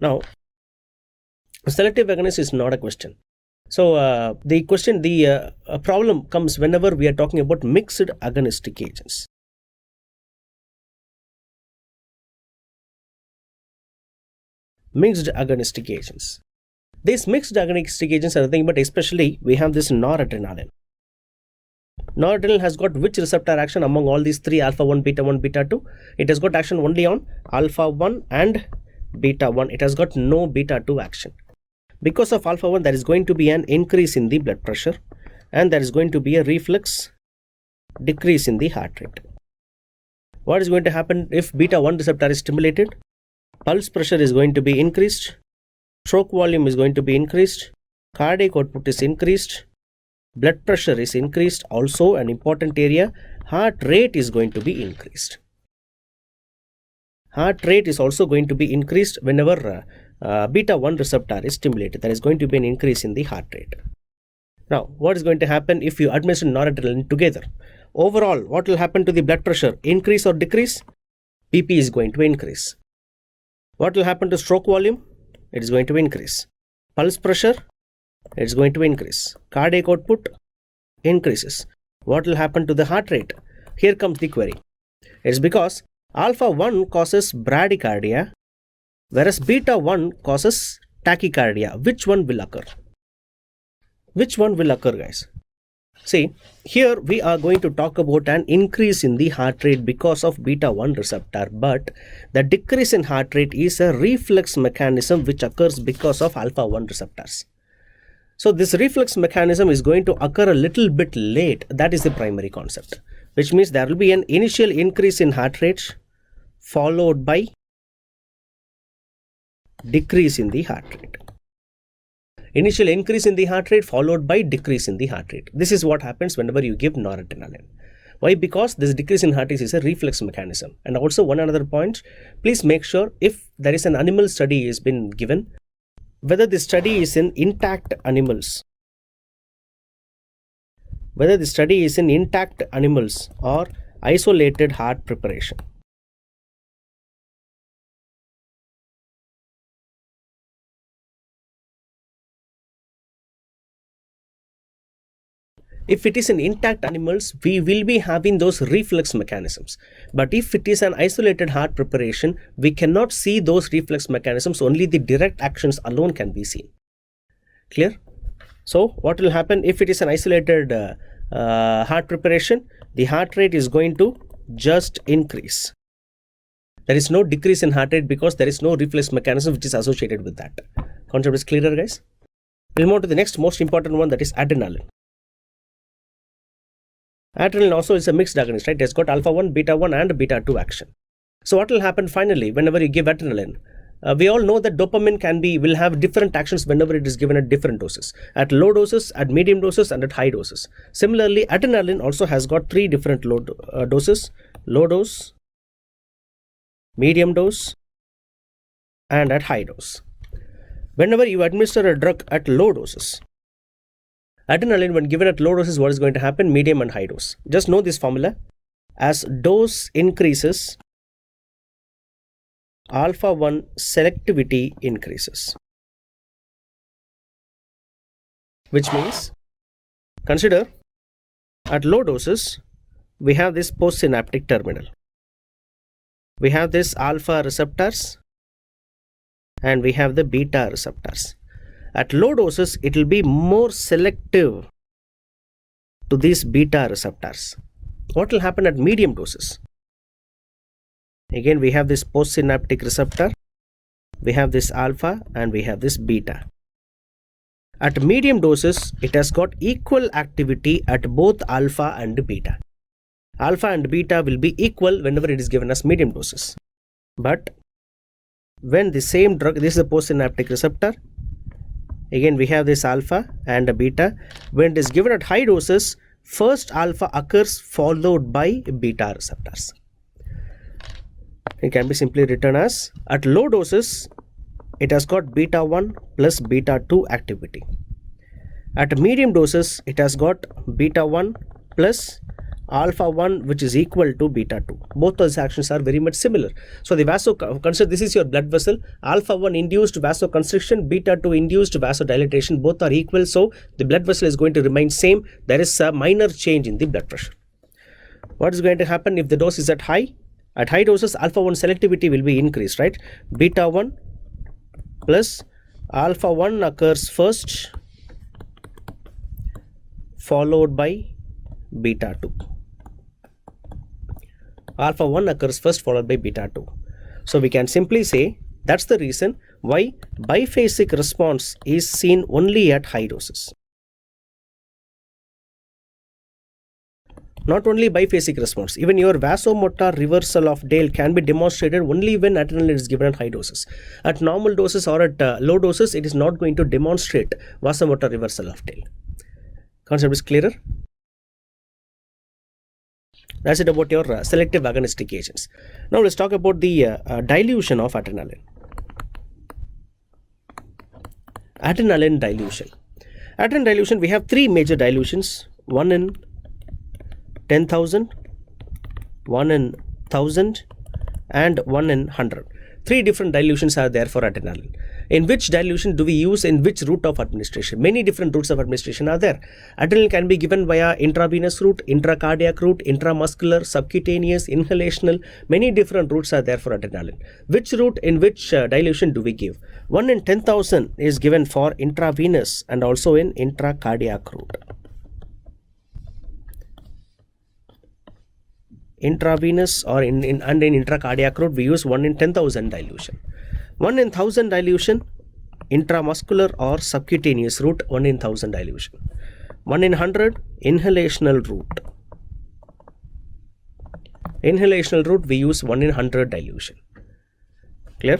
Now, selective agonist is not a question. So the problem comes whenever we are talking about mixed agonistic agents. Mixed agonistic agents. These mixed agonistic agents are nothing but, especially we have this noradrenaline. Noradrenaline has got which receptor action among all these three, alpha 1, beta 2? It has got action only on alpha 1 and beta 1. It has got no beta 2 action. Because of alpha 1, there is going to be an increase in the blood pressure, and there is going to be a reflex decrease in the heart rate. What is going to happen if beta 1 receptor is stimulated? Pulse pressure is going to be increased, stroke volume is going to be increased, cardiac output is increased, blood pressure is increased. Also, an important area, heart rate is going to be increased. Heart rate is also going to be increased whenever beta 1 receptor is stimulated. There is going to be an increase in the heart rate. Now, what is going to happen if you administer noradrenaline together? Overall, what will happen to the blood pressure? Increase or decrease? BP is going to increase. What will happen to stroke volume? It is going to increase. Pulse pressure? It is going to increase. Cardiac output increases. What will happen to the heart rate? Here comes the query. It's because alpha 1 causes bradycardia, whereas beta 1 causes tachycardia. Which one will occur? Which one will occur, guys? See, here we are going to talk about an increase in the heart rate because of beta 1 receptor, but the decrease in heart rate is a reflex mechanism which occurs because of alpha 1 receptors. So this reflex mechanism is going to occur a little bit late. That is the primary concept, which means there will be an initial increase in heart rate followed by decrease in the heart rate. Initial increase in the heart rate followed by decrease in the heart rate. This is what happens whenever you give noradrenaline. Why? Because this decrease in heart rate is a reflex mechanism. And also one another point, please make sure if there is an animal study has been given, whether the study is in intact animals, or isolated heart preparation. If it is in intact animals, we will be having those reflex mechanisms. But if it is an isolated heart preparation, we cannot see those reflex mechanisms. Only the direct actions alone can be seen. Clear? So what will happen if it is an isolated heart preparation? The heart rate is going to just increase. There is no decrease in heart rate because there is no reflex mechanism which is associated with that. Concept is clearer, guys? We'll move to the next most important one, that is adrenaline. Adrenaline also is a mixed agonist, right? It has got alpha 1, beta 1 and beta 2 action. So what will happen finally whenever you give adrenaline? We all know that dopamine will have different actions whenever it is given at different doses. At low doses, at medium doses and at high doses. Similarly, adrenaline also has got three different doses. Low dose, medium dose and at high dose. Whenever you administer a drug at low doses, adrenaline when given at low doses, what is going to happen? Medium and high dose. Just know this formula. As dose increases, alpha 1 selectivity increases. Which means, consider at low doses, we have this postsynaptic terminal. We have this alpha receptors and we have the beta receptors. At low doses, it will be more selective to these beta receptors. What will happen at medium doses? Again, we have this postsynaptic receptor, we have this alpha and we have this beta. At medium doses, it has got equal activity at both alpha and beta. Alpha and beta will be equal whenever it is given as medium doses. But when the same drug, this is a postsynaptic receptor, again we have this alpha and a beta. When it is given at high doses, first alpha occurs followed by beta receptors. It can be simply written as, at low doses, it has got beta 1 plus beta 2 activity. At medium doses, it has got beta 1 plus alpha 1 which is equal to beta 2. Both those actions are very much similar. So the consider this is your blood vessel. Alpha 1 induced vasoconstriction, beta 2 induced vasodilatation, both are equal. So the blood vessel is going to remain same. There is a minor change in the blood pressure. What is going to happen if the dose is at high? At high doses, alpha 1 selectivity will be increased, right? Beta 1 plus alpha 1 occurs first, followed by beta 2. Alpha 1 occurs first, followed by beta 2. So we can simply say that's the reason why biphasic response is seen only at high doses. Not only biphasic response, even your vasomotor reversal of Dale can be demonstrated only when adrenaline is given at high doses. At normal doses or at low doses, it is not going to demonstrate vasomotor reversal of Dale. Concept is clearer? That's it about your selective agonistic agents. Now let's talk about the dilution of adrenaline. Adrenaline dilution. Adrenaline dilution, we have three major dilutions. One in 10,000, one in 1,000, and one in 100. Three different dilutions are there for adrenaline. In which dilution do we use in which route of administration? Many different routes of administration are there. Adrenaline can be given via intravenous route, intracardiac route, intramuscular, subcutaneous, inhalational. Many different routes are there for adrenaline. Which route in which dilution do we give? 1 in 10,000 is given for intravenous and also in intracardiac route. Intravenous or in intracardiac route, we use 1 in 10,000 dilution. 1 in 1,000 dilution, intramuscular or subcutaneous route, 1 in 1,000 dilution. 1 in 100, inhalational route. Inhalational route, we use 1 in 100 dilution. Clear?